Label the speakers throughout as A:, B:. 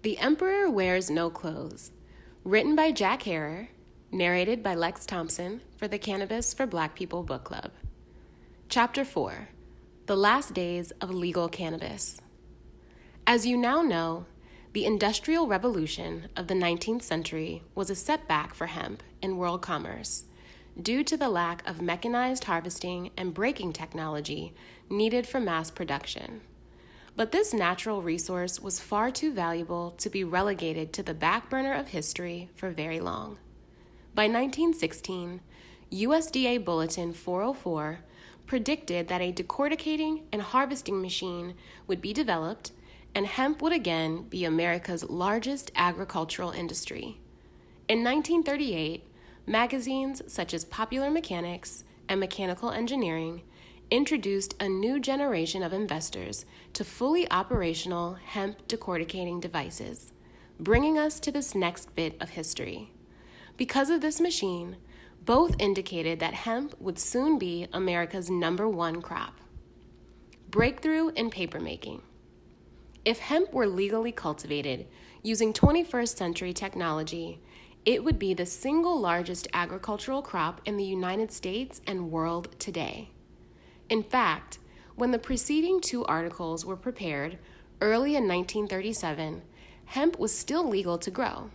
A: The Emperor Wears No Clothes, written by Jack Harrer, narrated by Lex Thompson for the Cannabis for Black People book club. Chapter 4, The Last Days of Legal Cannabis. As you now know, the Industrial Revolution of the 19th century was a setback for hemp in world commerce due to the lack of mechanized harvesting and breaking technology needed for mass production. But this natural resource was far too valuable to be relegated to the back burner of history for very long. By 1916, USDA Bulletin 404 predicted that a decorticating and harvesting machine would be developed and hemp would again be America's largest agricultural industry. In 1938, magazines such as Popular Mechanics and Mechanical Engineering introduced a new generation of investors to fully operational hemp decorticating devices, bringing us to this next bit of history. Because of this machine, both indicated that hemp would soon be America's #1 crop. Breakthrough in papermaking. If hemp were legally cultivated using 21st century technology, it would be the single largest agricultural crop in the United States and world today. In fact, when the preceding two articles were prepared early in 1937, hemp was still legal to grow.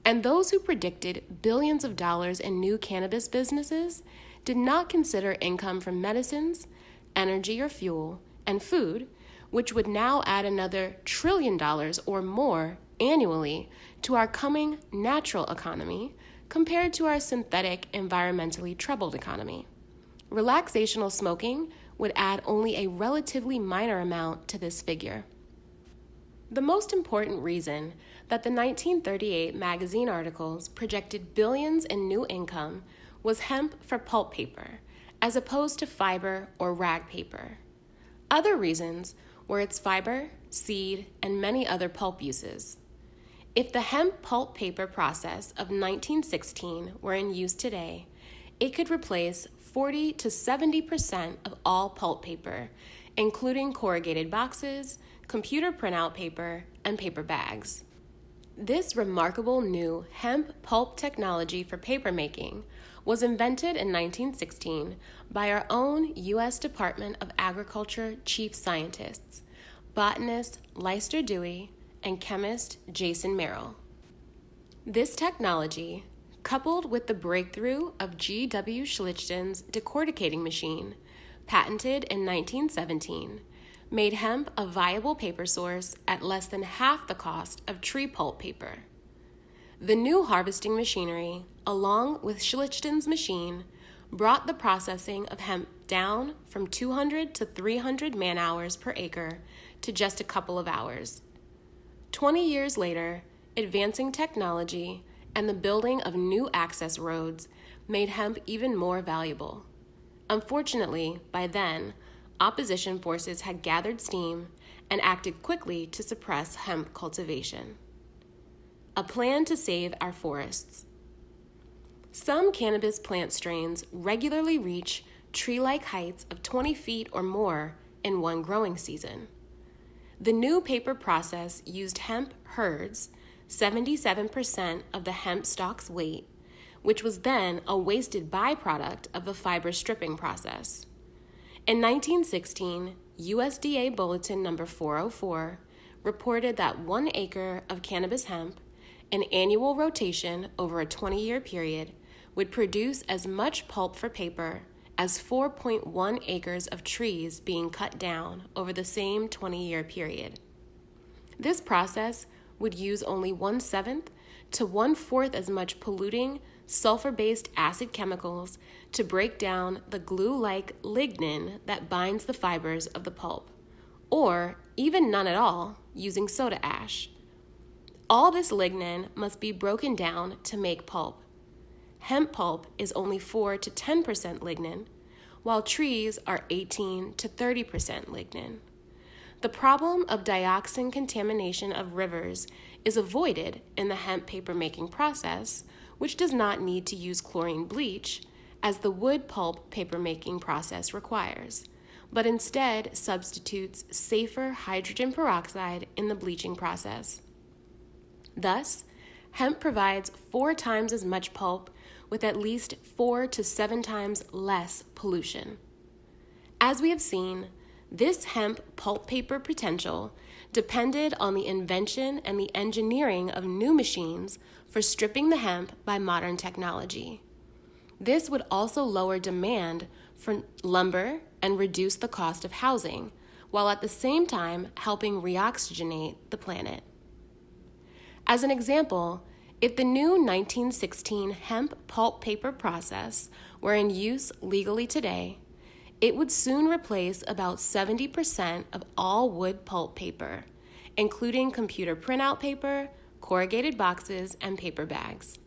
A: And those who predicted billions of dollars in new cannabis businesses did not consider income from medicines, energy or fuel, and food, which would now add another $1 trillion or more annually to our coming natural economy compared to our synthetic, environmentally troubled economy. Relaxational smoking would add only a relatively minor amount to this figure. The most important reason that the 1938 magazine articles projected billions in new income was hemp for pulp paper, as opposed to fiber or rag paper. Other reasons were its fiber, seed, and many other pulp uses. If the hemp pulp paper process of 1916 were in use today, it could replace 40 to 70% of all pulp paper, including corrugated boxes, computer printout paper, and paper bags. This remarkable new hemp pulp technology for papermaking was invented in 1916 by our own U.S. Department of Agriculture chief scientists, botanist Leicester Dewey and chemist Jason Merrill. This technology, coupled with the breakthrough of G.W. Schlichten's decorticating machine, patented in 1917, made hemp a viable paper source at less than half the cost of tree pulp paper. The new harvesting machinery, along with Schlichten's machine, brought the processing of hemp down from 200 to 300 man-hours per acre to just a couple of hours. 20 years later, advancing technology and the building of new access roads made hemp even more valuable. Unfortunately, by then, opposition forces had gathered steam and acted quickly to suppress hemp cultivation. A plan to save our forests. Some cannabis plant strains regularly reach tree-like heights of 20 feet or more in one growing season. The new paper process used hemp herds, 77% of the hemp stalk's weight, which was then a wasted byproduct of the fiber stripping process. In 1916, USDA Bulletin number 404 reported that 1 acre of cannabis hemp, an annual rotation over a 20-year period, would produce as much pulp for paper as 4.1 acres of trees being cut down over the same 20-year period. This process would use only 1/7 to 1/4 as much polluting, sulfur-based acid chemicals to break down the glue-like lignin that binds the fibers of the pulp, or even none at all, using soda ash. All this lignin must be broken down to make pulp. Hemp pulp is only 4 to 10% lignin, while trees are 18 to 30% lignin. The problem of dioxin contamination of rivers is avoided in the hemp papermaking process, which does not need to use chlorine bleach, as the wood pulp papermaking process requires, but instead substitutes safer hydrogen peroxide in the bleaching process. Thus, hemp provides 4 times as much pulp with at least 4 to 7 times less pollution. As we have seen, this hemp pulp paper potential depended on the invention and the engineering of new machines for stripping the hemp by modern technology. This would also lower demand for lumber and reduce the cost of housing, while at the same time helping reoxygenate the planet. As an example, if the new 1916 hemp pulp paper process were in use legally today, it would soon replace about 70% of all wood pulp paper, including computer printout paper, corrugated boxes, and paper bags.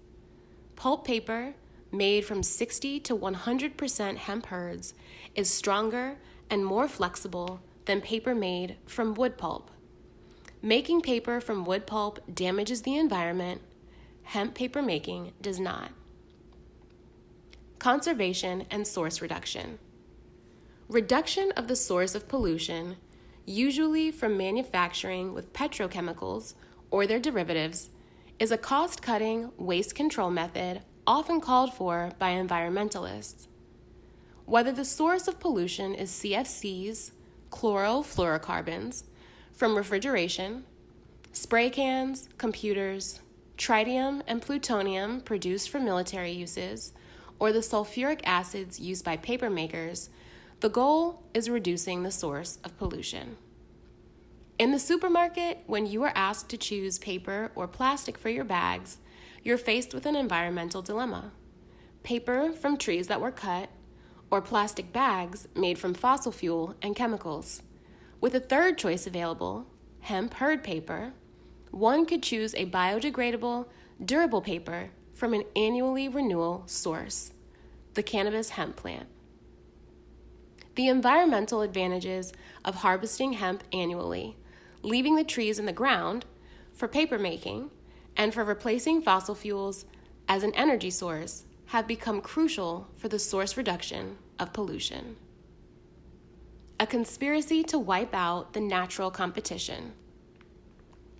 A: Pulp paper, made from 60 to 100% hemp herds, is stronger and more flexible than paper made from wood pulp. Making paper from wood pulp damages the environment. Hemp paper making does not. Conservation and source reduction. Reduction of the source of pollution, usually from manufacturing with petrochemicals or their derivatives, is a cost-cutting waste control method often called for by environmentalists. Whether the source of pollution is CFCs, chlorofluorocarbons, from refrigeration, spray cans, computers, tritium and plutonium produced for military uses, or the sulfuric acids used by paper makers, the goal is reducing the source of pollution. In the supermarket, when you are asked to choose paper or plastic for your bags, you're faced with an environmental dilemma: paper from trees that were cut, or plastic bags made from fossil fuel and chemicals. With a third choice available, hemp hurd paper, one could choose a biodegradable, durable paper from an annually renewal source, the cannabis hemp plant. The environmental advantages of harvesting hemp annually, leaving the trees in the ground for paper making, and for replacing fossil fuels as an energy source have become crucial for the source reduction of pollution. A conspiracy to wipe out the natural competition.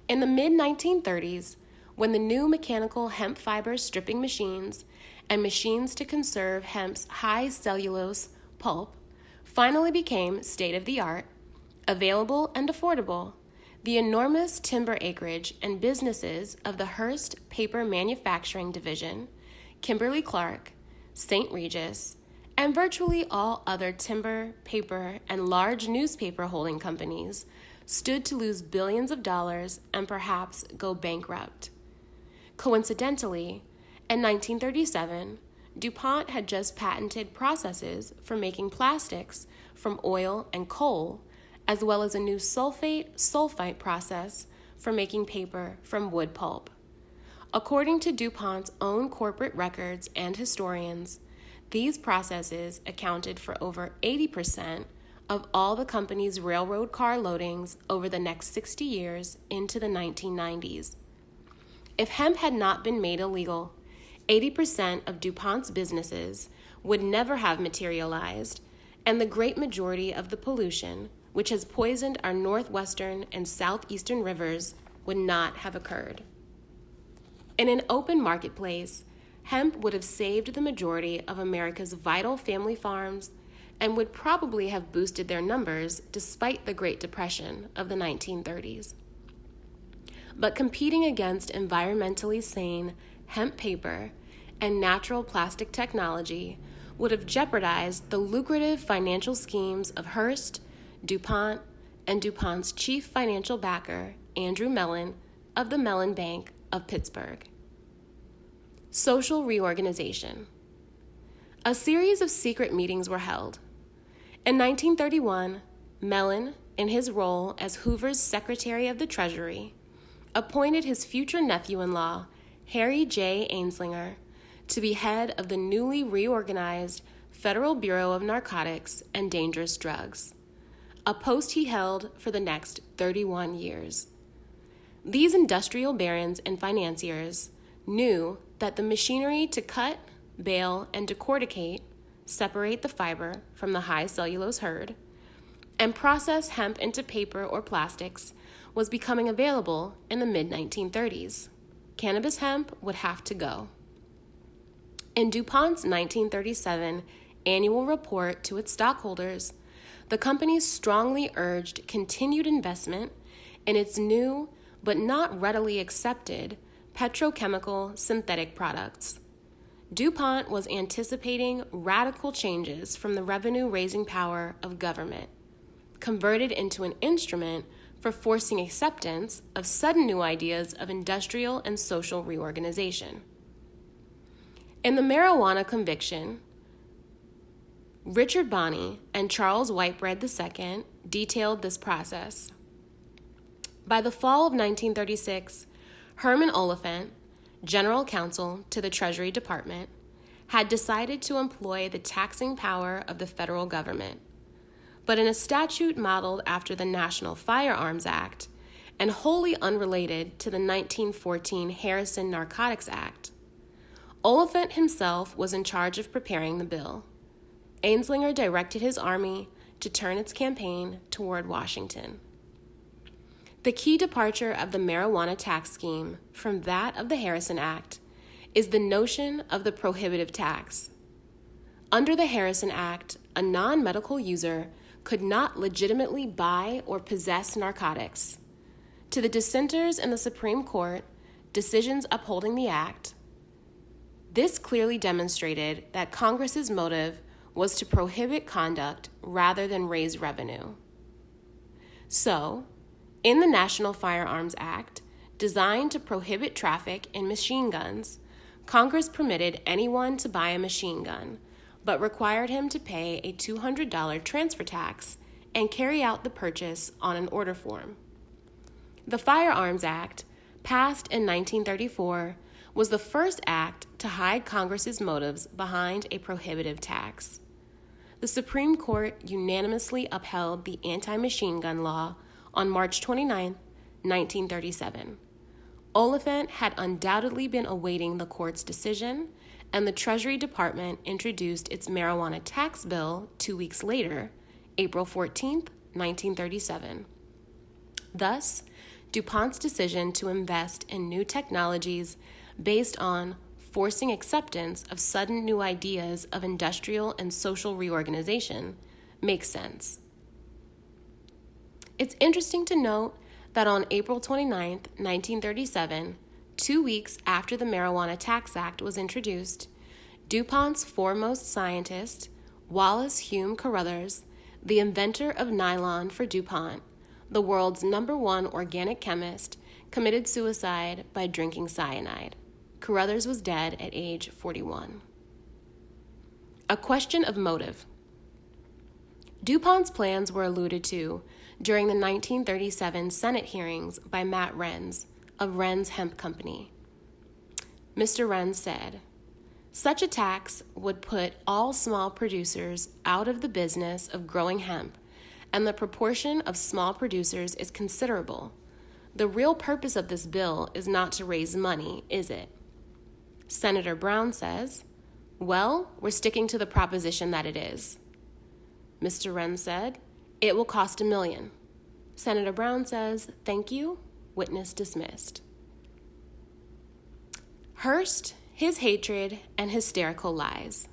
A: In the mid-1930s, when the new mechanical hemp fiber stripping machines and machines to conserve hemp's high cellulose pulp finally became state-of-the-art, available and affordable, the enormous timber acreage and businesses of the Hearst Paper Manufacturing Division, Kimberly-Clark, St. Regis, and virtually all other timber, paper, and large newspaper holding companies stood to lose billions of dollars and perhaps go bankrupt. Coincidentally, in 1937, DuPont had just patented processes for making plastics from oil and coal, as well as a new sulfite process for making paper from wood pulp. According to DuPont's own corporate records and historians, these processes accounted for over 80% of all the company's railroad car loadings over the next 60 years into the 1990s. If hemp had not been made illegal, 80% of DuPont's businesses would never have materialized, and the great majority of the pollution, which has poisoned our northwestern and southeastern rivers, would not have occurred. In an open marketplace, hemp would have saved the majority of America's vital family farms and would probably have boosted their numbers despite the Great Depression of the 1930s. But competing against environmentally sane hemp paper and natural plastic technology would have jeopardized the lucrative financial schemes of Hearst, DuPont, and DuPont's chief financial backer, Andrew Mellon, of the Mellon Bank of Pittsburgh. Social reorganization. A series of secret meetings were held. In 1931, Mellon, in his role as Hoover's Secretary of the Treasury, appointed his future nephew-in-law, Harry J. Anslinger, to be head of the newly reorganized Federal Bureau of Narcotics and Dangerous Drugs, a post he held for the next 31 years. These industrial barons and financiers knew that the machinery to cut, bale, and decorticate, separate the fiber from the high cellulose hurd, and process hemp into paper or plastics was becoming available in the mid-1930s. cannabis hemp would have to go. In DuPont's 1937 annual report to its stockholders, the company strongly urged continued investment in its new but not readily accepted petrochemical synthetic products. DuPont was anticipating radical changes from the revenue-raising power of government, converted into an instrument for forcing acceptance of sudden new ideas of industrial and social reorganization. In the marijuana conviction, Richard Bonney and Charles Whitebread II detailed this process. By the fall of 1936, Herman Oliphant, general counsel to the Treasury Department, had decided to employ the taxing power of the federal government. But in a statute modeled after the National Firearms Act and wholly unrelated to the 1914 Harrison Narcotics Act, Oliphant himself was in charge of preparing the bill. Anslinger directed his army to turn its campaign toward Washington. The key departure of the marijuana tax scheme from that of the Harrison Act is the notion of the prohibitive tax. Under the Harrison Act, a non-medical user could not legitimately buy or possess narcotics. To the dissenters in the Supreme Court, decisions upholding the act, this clearly demonstrated that Congress's motive was to prohibit conduct rather than raise revenue. So, in the National Firearms Act, designed to prohibit traffic in machine guns, Congress permitted anyone to buy a machine gun, but required him to pay a $200 transfer tax and carry out the purchase on an order form. The Firearms Act, passed in 1934, was the first act to hide Congress's motives behind a prohibitive tax. The Supreme Court unanimously upheld the anti-machine gun law on March 29, 1937. Oliphant had undoubtedly been awaiting the court's decision, and the Treasury Department introduced its marijuana tax bill 2 weeks later, April 14, 1937. Thus, DuPont's decision to invest in new technologies based on forcing acceptance of sudden new ideas of industrial and social reorganization makes sense. It's interesting to note that on April 29, 1937, 2 weeks after the Marijuana Tax Act was introduced, DuPont's foremost scientist, Wallace Hume Carothers, the inventor of nylon for DuPont, the world's #1 organic chemist, committed suicide by drinking cyanide. Carothers was dead at age 41. A question of motive. DuPont's plans were alluded to during the 1937 Senate hearings by Matt Renz of Renz Hemp Company. Mr. Renz said, "Such a tax would put all small producers out of the business of growing hemp, and the proportion of small producers is considerable. The real purpose of this bill is not to raise money, is it?" Senator Brown says, "Well, we're sticking to the proposition that it is." Mr. Renz said, "It will cost $1 million." Senator Brown says, "Thank you. Witness dismissed." Hearst, his hatred, and hysterical lies.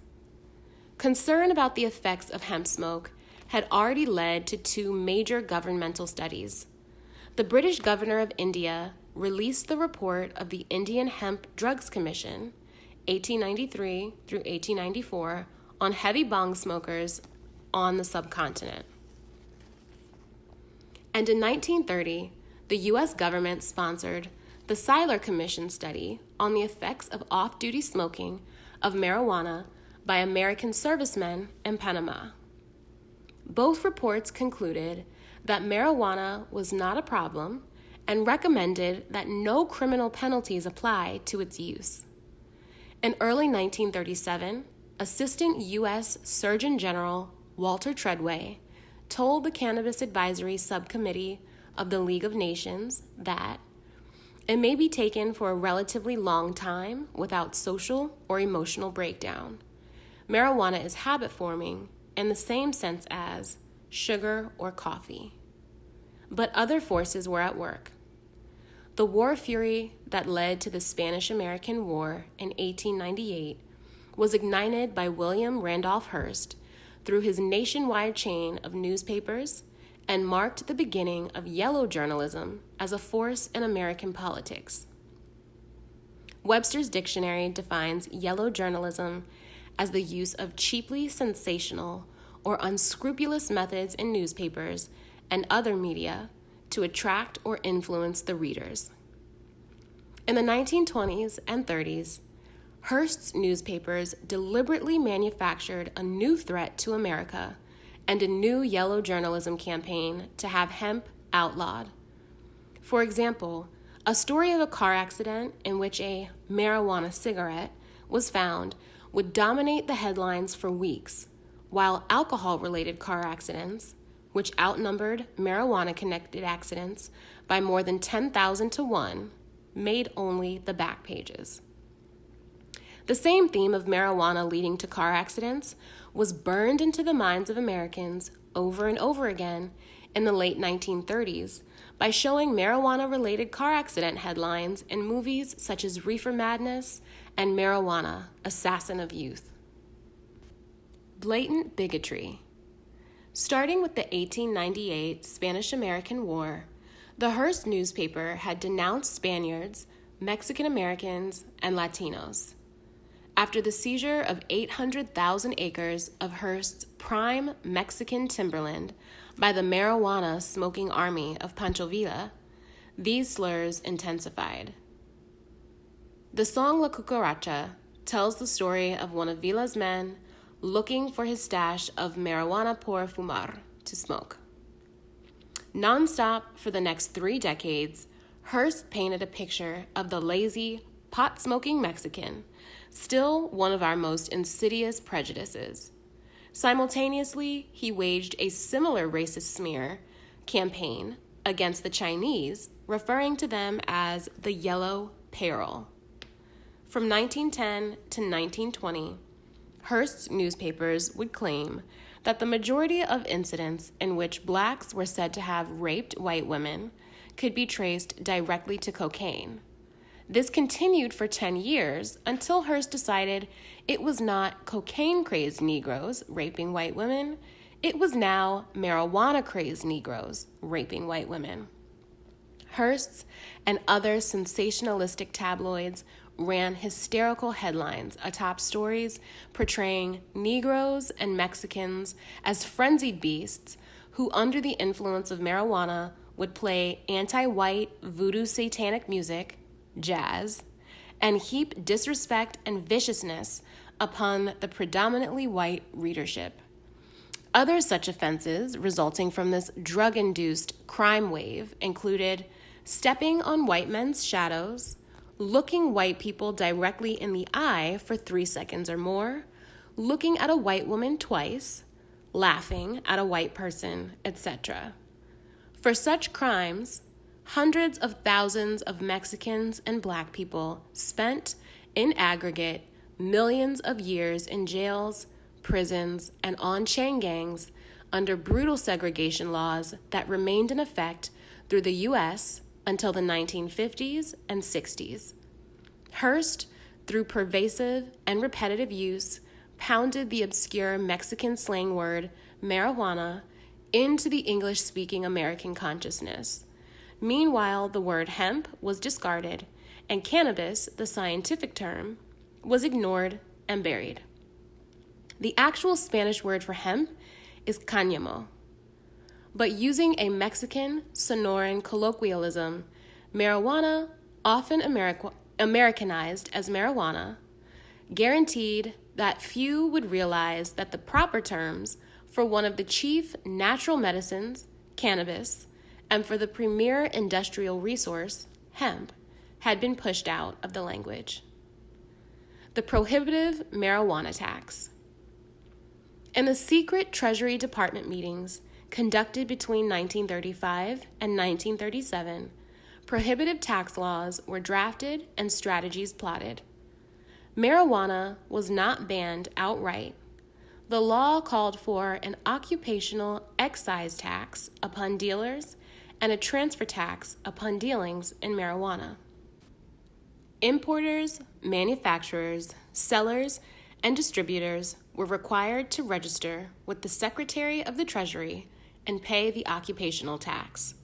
A: Concern about the effects of hemp smoke had already led to 2 major governmental studies. The British governor of India released the report of the Indian Hemp Drugs Commission, 1893 through 1894, on heavy bong smokers on the subcontinent. And in 1930, the U.S. government sponsored the Seiler Commission study on the effects of off-duty smoking of marijuana by American servicemen in Panama. Both reports concluded that marijuana was not a problem and recommended that no criminal penalties apply to its use. In early 1937, Assistant U.S. Surgeon General Walter Treadway told the Cannabis Advisory Subcommittee of the League of Nations that it may be taken for a relatively long time without social or emotional breakdown. Marijuana is habit-forming in the same sense as sugar or coffee. But other forces were at work. The war fury that led to the Spanish-American War in 1898 was ignited by William Randolph Hearst through his nationwide chain of newspapers and marked the beginning of yellow journalism as a force in American politics. Webster's dictionary defines yellow journalism as the use of cheaply sensational or unscrupulous methods in newspapers and other media to attract or influence the readers. In the 1920s and 30s, Hearst's newspapers deliberately manufactured a new threat to America and a new yellow journalism campaign to have hemp outlawed. For example, a story of a car accident in which a marijuana cigarette was found would dominate the headlines for weeks, while alcohol-related car accidents, which outnumbered marijuana-connected accidents by more than 10,000 to 1, made only the back pages. The same theme of marijuana leading to car accidents was burned into the minds of Americans over and over again in the late 1930s by showing marijuana-related car accident headlines in movies such as Reefer Madness and Marijuana, Assassin of Youth. Blatant bigotry. Starting with the 1898 Spanish-American War, the Hearst newspaper had denounced Spaniards, Mexican Americans, and Latinos. After the seizure of 800,000 acres of Hearst's prime Mexican timberland by the marijuana-smoking army of Pancho Villa, these slurs intensified. The song La Cucaracha tells the story of one of Villa's men looking for his stash of marijuana por fumar, to smoke. Non-stop for the next 3 decades, Hearst painted a picture of the lazy, pot-smoking Mexican, still one of our most insidious prejudices. Simultaneously, he waged a similar racist smear campaign against the Chinese, referring to them as the Yellow Peril. From 1910 to 1920, Hearst's newspapers would claim that the majority of incidents in which blacks were said to have raped white women could be traced directly to cocaine. This continued for 10 years until Hearst decided it was not cocaine-crazed Negroes raping white women, it was now marijuana-crazed Negroes raping white women. Hearst's and other sensationalistic tabloids ran hysterical headlines atop stories portraying Negroes and Mexicans as frenzied beasts who, under the influence of marijuana, would play anti-white voodoo satanic music, jazz, and heap disrespect and viciousness upon the predominantly white readership. Other such offenses resulting from this drug-induced crime wave included stepping on white men's shadows, looking white people directly in the eye for 3 seconds or more, looking at a white woman twice, laughing at a white person, etc. For such crimes, hundreds of thousands of Mexicans and black people spent, in aggregate, millions of years in jails, prisons, and on chain gangs under brutal segregation laws that remained in effect through the U.S. until the 1950s and 60s. Hearst, through pervasive and repetitive use, pounded the obscure Mexican slang word marijuana into the English-speaking American consciousness. Meanwhile, the word hemp was discarded, and cannabis, the scientific term, was ignored and buried. The actual Spanish word for hemp is cáñamo. But using a Mexican Sonoran colloquialism, marijuana, often Americanized as marijuana, guaranteed that few would realize that the proper terms for one of the chief natural medicines, cannabis, and for the premier industrial resource, hemp, had been pushed out of the language. The prohibitive marijuana tax. In the secret Treasury Department meetings conducted between 1935 and 1937, prohibitive tax laws were drafted and strategies plotted. Marijuana was not banned outright. The law called for an occupational excise tax upon dealers and a transfer tax upon dealings in marijuana. Importers, manufacturers, sellers, and distributors were required to register with the Secretary of the Treasury and pay the occupational tax.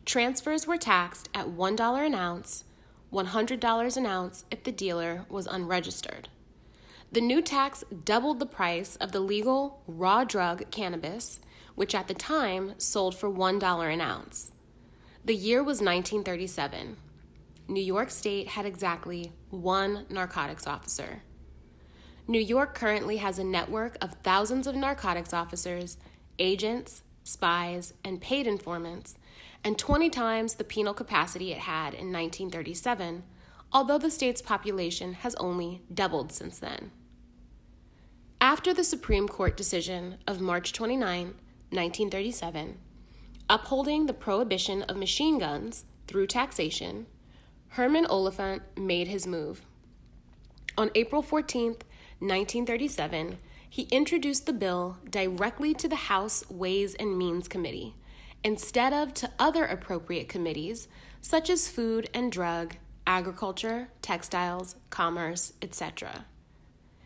A: Transfers were taxed at $1 an ounce, $100 an ounce if the dealer was unregistered. The new tax doubled the price of the legal raw drug cannabis, which at the time sold for $1 an ounce. The year was 1937. New York State had exactly one narcotics officer. New York currently has a network of thousands of narcotics officers, agents, spies, and paid informants, and 20 times the penal capacity it had in 1937, although the state's population has only doubled since then. After the Supreme Court decision of March 29, 1937, upholding the prohibition of machine guns through taxation, Herman Oliphant made his move. On April 14, 1937, he introduced the bill directly to the House Ways and Means Committee, instead of to other appropriate committees such as Food and Drug, Agriculture, Textiles, Commerce, etc.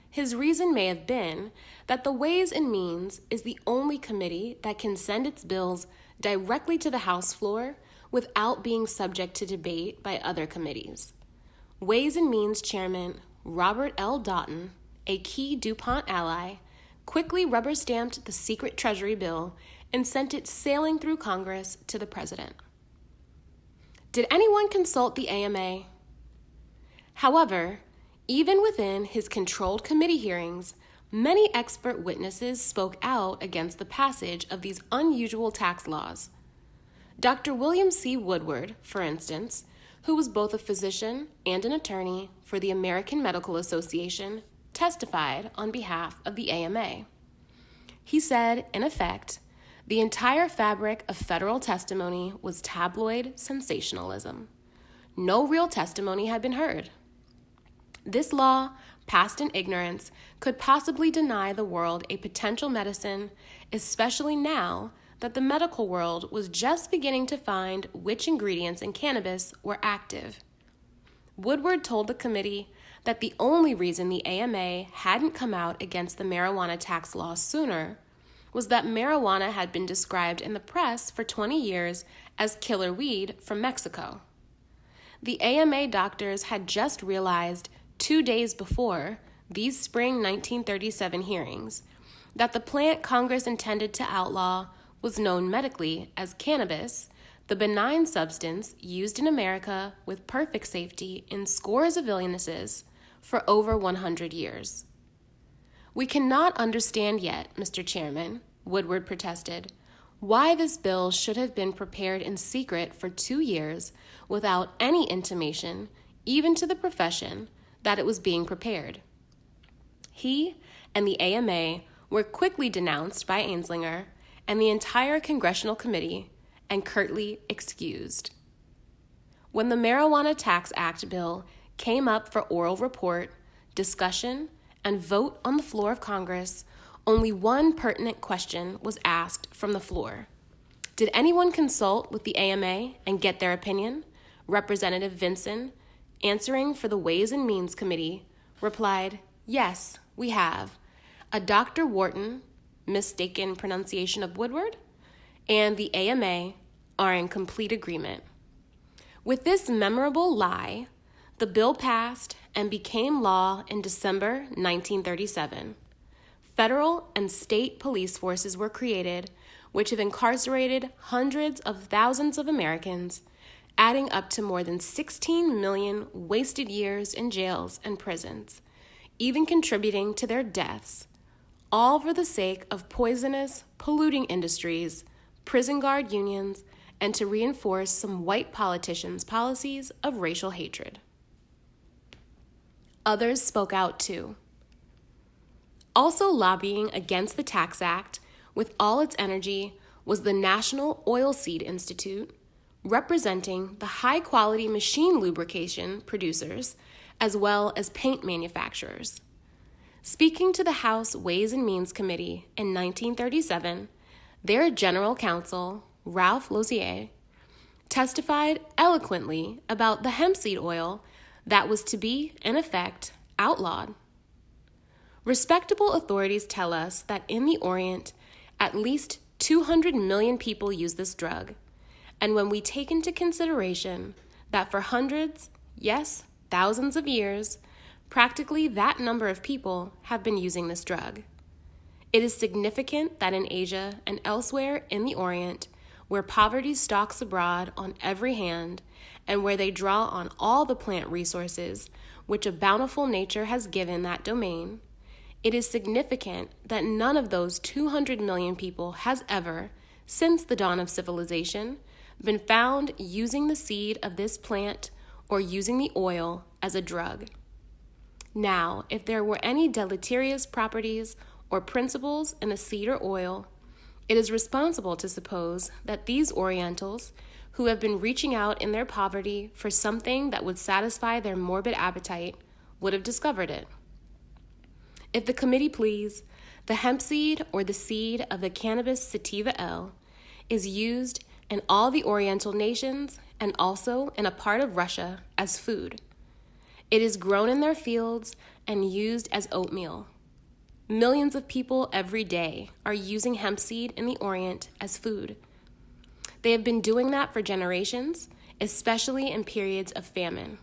A: His reason may have been that the Ways and Means is the only committee that can send its bills directly to the House floor without being subject to debate by other committees. Ways and Means Chairman Robert L. Doughton, a key DuPont ally, quickly rubber-stamped the secret Treasury bill and sent it sailing through Congress to the president. Did anyone consult the AMA? However, even within his controlled committee hearings, many expert witnesses spoke out against the passage of these unusual tax laws. Dr. William C. Woodward, for instance, who was both a physician and an attorney for the American Medical Association, testified on behalf of the AMA. He said, in effect, the entire fabric of federal testimony was tabloid sensationalism. No real testimony had been heard. This law, passed in ignorance, could possibly deny the world a potential medicine, especially now that the medical world was just beginning to find which ingredients in cannabis were active. Woodward told the committee that the only reason the AMA hadn't come out against the marijuana tax law sooner was that marijuana had been described in the press for 20 years as killer weed from Mexico. The AMA doctors had just realized 2 days before these spring 1937 hearings that the plant Congress intended to outlaw was known medically as cannabis, the benign substance used in America with perfect safety in scores of illnesses for over 100 years. We cannot understand yet, Mr. Chairman, Woodward protested, why this bill should have been prepared in secret for 2 years without any intimation, even to the profession, that it was being prepared. He and the AMA were quickly denounced by Anslinger and the entire congressional committee and curtly excused. When the Marijuana Tax Act bill came up for oral report, discussion, and vote on the floor of Congress, only one pertinent question was asked from the floor. Did anyone consult with the AMA and get their opinion? Representative Vinson, answering for the Ways and Means Committee, replied, "Yes, we have. A Dr. Wharton, mistaken pronunciation of Woodward, and the AMA are in complete agreement." With this memorable lie, the bill passed and became law in December 1937. Federal and state police forces were created, which have incarcerated hundreds of thousands of Americans, adding up to more than 16 million wasted years in jails and prisons, even contributing to their deaths, all for the sake of poisonous, polluting industries, prison guard unions, and to reinforce some white politicians' policies of racial hatred. Others spoke out too. Also lobbying against the Tax Act with all its energy was the National Oilseed Institute, representing the high-quality machine lubrication producers as well as paint manufacturers. Speaking to the House Ways and Means Committee in 1937, their general counsel, Ralph Lozier, testified eloquently about the hemp seed oil that was to be, in effect, outlawed. Respectable authorities tell us that in the Orient, at least 200 million people use this drug, and when we take into consideration that for hundreds, yes, thousands of years, practically that number of people have been using this drug. It is significant that in Asia and elsewhere in the Orient, where poverty stalks abroad on every hand, and where they draw on all the plant resources which a bountiful nature has given that domain, it is significant that none of those 200 million people has ever, since the dawn of civilization, been found using the seed of this plant or using the oil as a drug. Now, if there were any deleterious properties or principles in the seed or oil, it is responsible to suppose that these Orientals, who have been reaching out in their poverty for something that would satisfy their morbid appetite, would have discovered it. If the committee please, the hemp seed or the seed of the Cannabis sativa L is used in all the Oriental nations and also in a part of Russia as food. It is grown in their fields and used as oatmeal. Millions of people every day are using hemp seed in the Orient as food. They have been doing that for generations, especially in periods of famine.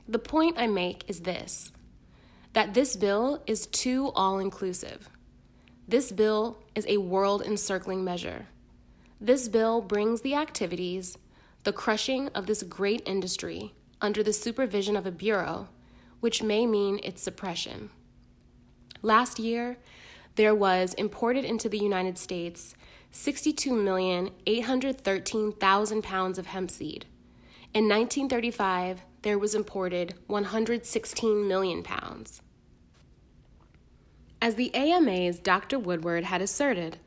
A: The point I make is this, that this bill is too all-inclusive. This bill is a world-encircling measure. This bill brings the activities, the crushing of this great industry under the supervision of a bureau, which may mean its suppression. Last year, there was imported into the United States 62,813,000 pounds of hemp seed. In 1935, there was imported 116 million pounds. As the AMA's Dr. Woodward had asserted,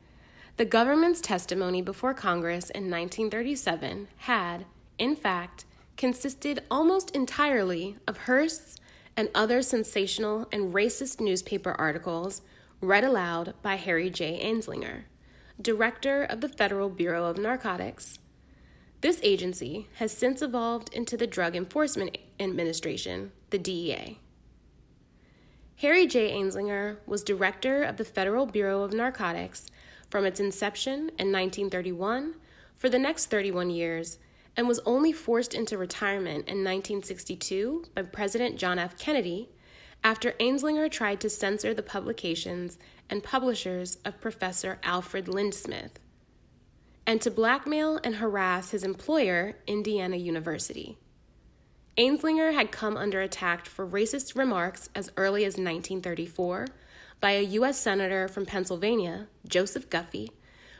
A: the government's testimony before Congress in 1937 had, in fact, consisted almost entirely of Hearst's and other sensational and racist newspaper articles read aloud by Harry J. Anslinger, director of the Federal Bureau of Narcotics. This agency has since evolved into the Drug Enforcement Administration, the DEA. Harry J. Anslinger was director of the Federal Bureau of Narcotics from its inception in 1931 for the next 31 years, and was only forced into retirement in 1962 by President John F. Kennedy after Anslinger tried to censor the publications and publishers of Professor Alfred Lindsmith, and to blackmail and harass his employer, Indiana University. Anslinger had come under attack for racist remarks as early as 1934 by a U.S. Senator from Pennsylvania, Joseph Guffey,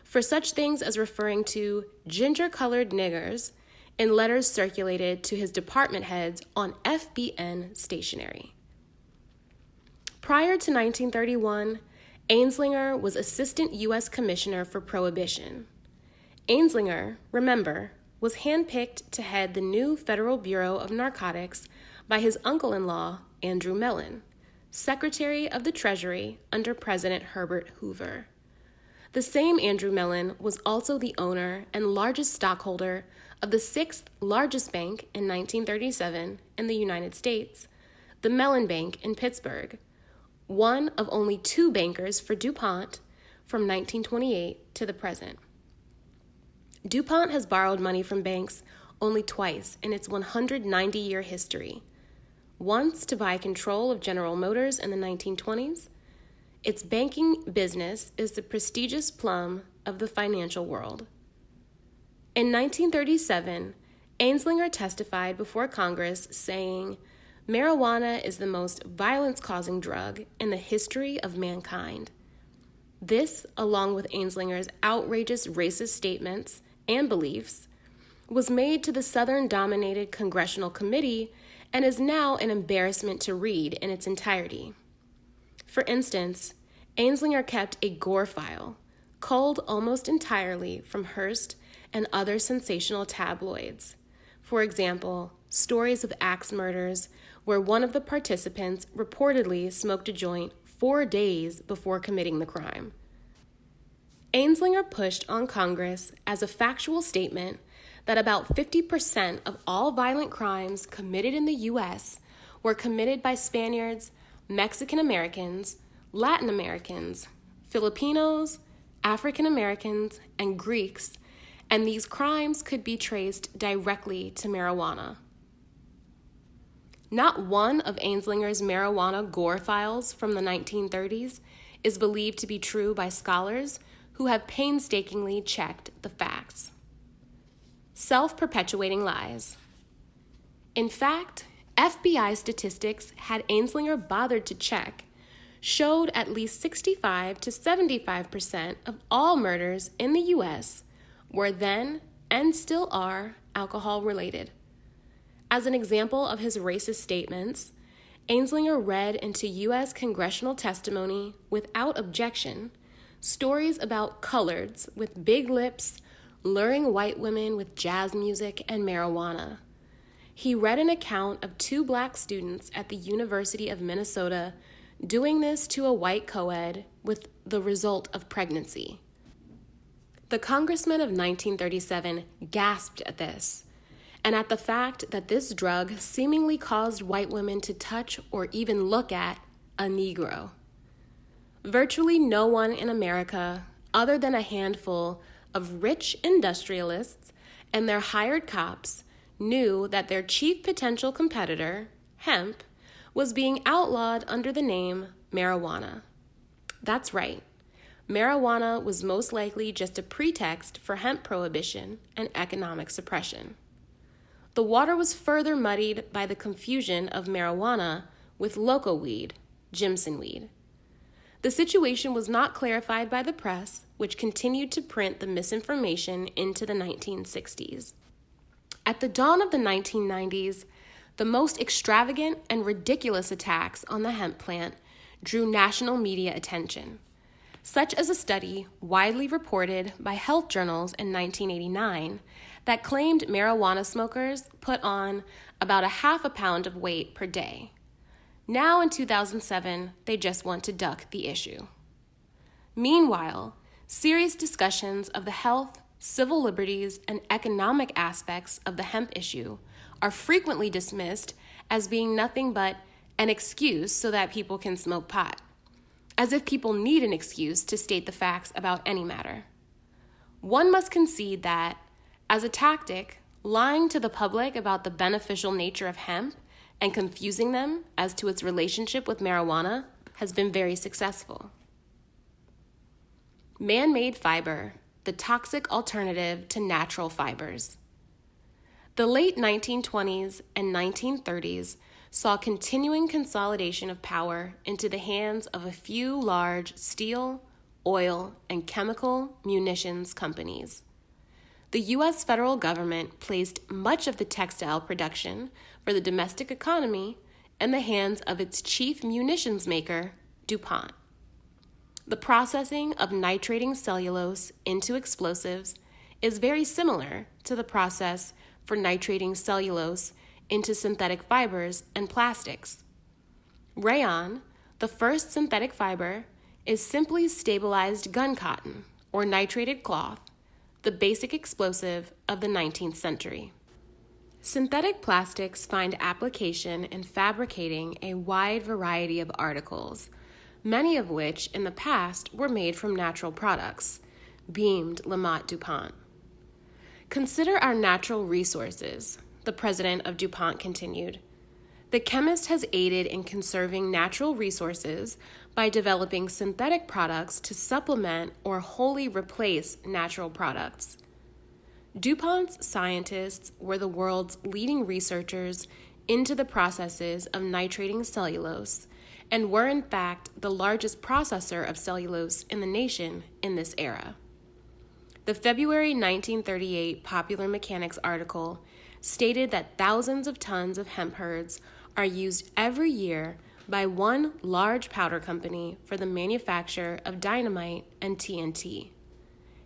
A: for such things as referring to ginger-colored niggers in letters circulated to his department heads on FBN stationery. Prior to 1931, Anslinger was Assistant U.S. Commissioner for Prohibition. Anslinger, remember, was handpicked to head the new Federal Bureau of Narcotics by his uncle-in-law, Andrew Mellon, Secretary of the Treasury under President Herbert Hoover. The same Andrew Mellon was also the owner and largest stockholder of the sixth largest bank in 1937 in the United States, the Mellon Bank in Pittsburgh, one of only two bankers for DuPont from 1928 to the present. DuPont has borrowed money from banks only twice in its 190-year history, once to buy control of General Motors in the 1920s. Its banking business is the prestigious plum of the financial world. In 1937, Anslinger testified before Congress saying, "Marijuana is the most violence-causing drug in the history of mankind." This, along with Anslinger's outrageous racist statements and beliefs, was made to the Southern-dominated Congressional Committee and is now an embarrassment to read in its entirety. For instance, Anslinger kept a gore file, culled almost entirely from Hearst and other sensational tabloids. For example, stories of axe murders where one of the participants reportedly smoked a joint 4 days before committing the crime. Anslinger pushed on Congress as a factual statement that about 50% of all violent crimes committed in the U.S. were committed by Spaniards, Mexican Americans, Latin Americans, Filipinos, African Americans, and Greeks, and these crimes could be traced directly to marijuana. Not one of Anslinger's marijuana gore files from the 1930s is believed to be true by scholars who have painstakingly checked the facts. Self-perpetuating lies. In fact, FBI statistics, had Anslinger bothered to check, showed at least 65 to 75% of all murders in the U.S. were then and still are alcohol-related. As an example of his racist statements, Anslinger read into U.S. congressional testimony without objection stories about coloreds with big lips luring white women with jazz music and marijuana. He read an account of 2 black students at the University of Minnesota doing this to a white co-ed with the result of pregnancy. The congressman of 1937 gasped at this, and at the fact that this drug seemingly caused white women to touch or even look at a Negro. Virtually no one in America, other than a handful of rich industrialists and their hired cops, knew that their chief potential competitor, hemp, was being outlawed under the name marijuana. That's right. Marijuana was most likely just a pretext for hemp prohibition and economic suppression. The water was further muddied by the confusion of marijuana with loco weed, Jimson weed. The situation was not clarified by the press, which continued to print the misinformation into the 1960s. At the dawn of the 1990s, the most extravagant and ridiculous attacks on the hemp plant drew national media attention, such as a study widely reported by health journals in 1989 that claimed marijuana smokers put on about a half a pound of weight per day. Now in 2007, they just want to duck the issue. Meanwhile, serious discussions of the health, civil liberties, and economic aspects of the hemp issue are frequently dismissed as being nothing but an excuse so that people can smoke pot, as if people need an excuse to state the facts about any matter. One must concede that, as a tactic, lying to the public about the beneficial nature of hemp and confusing them as to its relationship with marijuana has been very successful. Man-made fiber, the toxic alternative to natural fibers. The late 1920s and 1930s saw continuing consolidation of power into the hands of a few large steel, oil, and chemical munitions companies. The U.S. federal government placed much of the textile production for the domestic economy in the hands of its chief munitions maker, DuPont. The processing of nitrating cellulose into explosives is very similar to the process for nitrating cellulose into synthetic fibers and plastics. Rayon, the first synthetic fiber, is simply stabilized gun cotton or nitrated cloth, the basic explosive of the 19th century. Synthetic plastics find application in fabricating a wide variety of articles, many of which in the past were made from natural products, beamed Lamont DuPont. Consider our natural resources, the president of DuPont continued. The chemist has aided in conserving natural resources by developing synthetic products to supplement or wholly replace natural products. DuPont's scientists were the world's leading researchers into the processes of nitrating cellulose and were in fact the largest processor of cellulose in the nation in this era. The February 1938 Popular Mechanics article stated that thousands of tons of hemp herds are used every year by one large powder company for the manufacture of dynamite and TNT.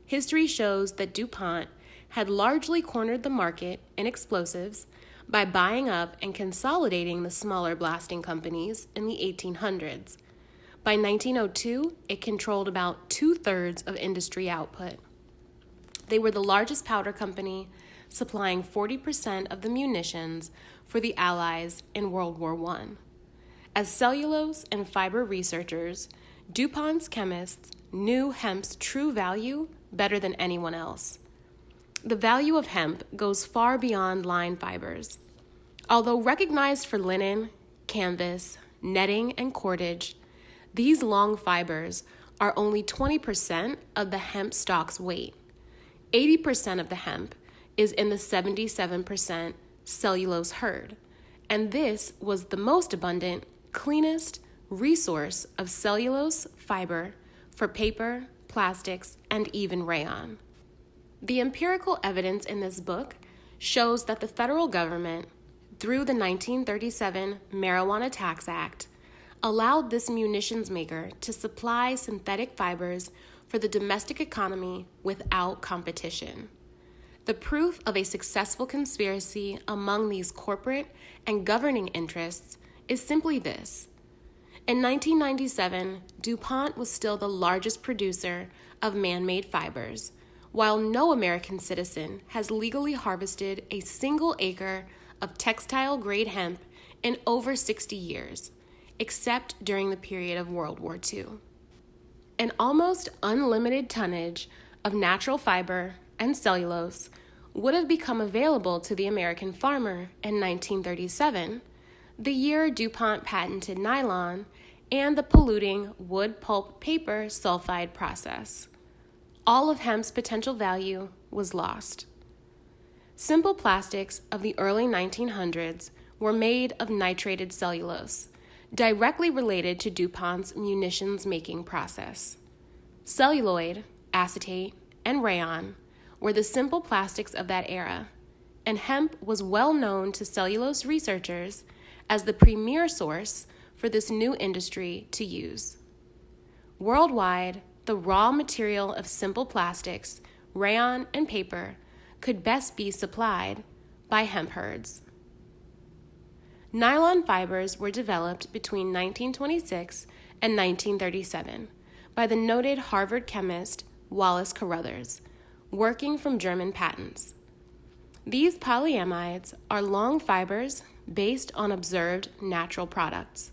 A: History shows that DuPont had largely cornered the market in explosives by buying up and consolidating the smaller blasting companies in the 1800s. By 1902, it controlled about 2/3 of industry output. They were the largest powder company, supplying 40% of the munitions for the Allies in World War I. As cellulose and fiber researchers, DuPont's chemists knew hemp's true value better than anyone else. The value of hemp goes far beyond line fibers. Although recognized for linen, canvas, netting, and cordage, these long fibers are only 20% of the hemp stalk's weight. 80% of the hemp is in the 77% cellulose herd, and this was the most abundant, cleanest resource of cellulose fiber for paper, plastics, and even rayon. The empirical evidence in this book shows that the federal government, through the 1937 Marijuana Tax Act, allowed this munitions maker to supply synthetic fibers for the domestic economy without competition. The proof of a successful conspiracy among these corporate and governing interests is simply this. In 1997, DuPont was still the largest producer of man-made fibers, while no American citizen has legally harvested a single acre of textile-grade hemp in over 60 years, except during the period of World War II. An almost unlimited tonnage of natural fiber and cellulose would have become available to the American farmer in 1937, the year DuPont patented nylon and the polluting wood pulp paper sulfide process. All of hemp's potential value was lost. Simple plastics of the early 1900s were made of nitrated cellulose, directly related to DuPont's munitions-making process. Celluloid, acetate, and rayon were the simple plastics of that era, and hemp was well known to cellulose researchers as the premier source for this new industry to use. Worldwide, the raw material of simple plastics, rayon, and paper could best be supplied by hemp herds. Nylon fibers were developed between 1926 and 1937 by the noted Harvard chemist Wallace Carruthers, working from German patents. These polyamides are long fibers based on observed natural products.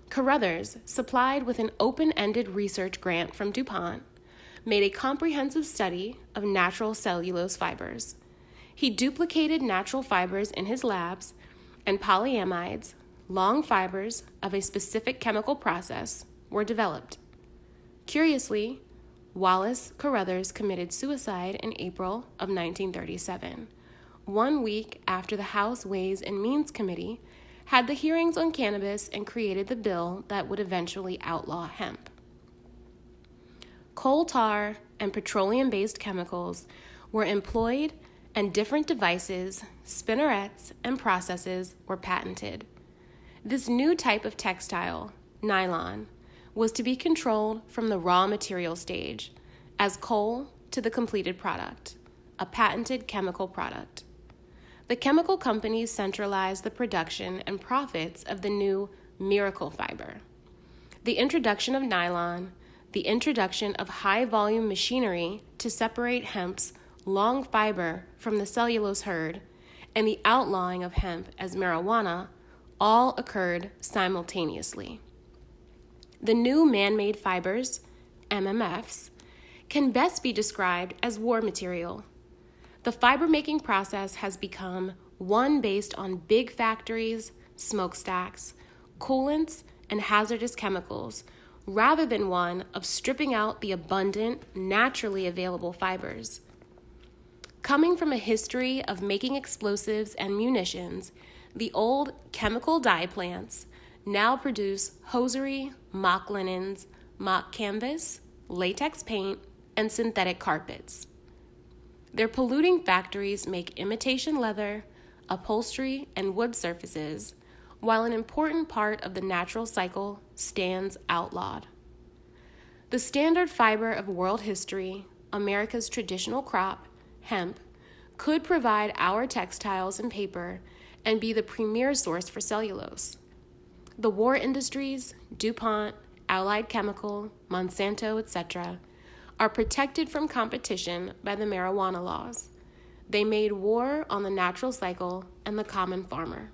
A: Carruthers, supplied with an open-ended research grant from DuPont, made a comprehensive study of natural cellulose fibers. He duplicated natural fibers in his labs, and polyamides, long fibers of a specific chemical process, were developed. Curiously, Wallace Carruthers committed suicide in April of 1937, 1 week after the House Ways and Means Committee had the hearings on cannabis and created the bill that would eventually outlaw hemp. Coal tar and petroleum-based chemicals were employed, and different devices, spinnerets, and processes were patented. This new type of textile, nylon, was to be controlled from the raw material stage, as coal to the completed product, a patented chemical product. The chemical companies centralized the production and profits of the new miracle fiber. The introduction of nylon, the introduction of high-volume machinery to separate hemp's long fiber from the cellulose herd, and the outlawing of hemp as marijuana all occurred simultaneously. The new man-made fibers, MMFs, can best be described as war material. The fiber-making process has become one based on big factories, smokestacks, coolants, and hazardous chemicals, rather than one of stripping out the abundant, naturally available fibers. Coming from a history of making explosives and munitions, the old chemical dye plants now produce hosiery, mock linens, mock canvas, latex paint, and synthetic carpets. Their polluting factories make imitation leather, upholstery, and wood surfaces, while an important part of the natural cycle stands outlawed. The standard fiber of world history, America's traditional crop, hemp, could provide our textiles and paper and be the premier source for cellulose. The war industries, DuPont, Allied Chemical, Monsanto, etc., are protected from competition by the marijuana laws. They made war on the natural cycle and the common farmer.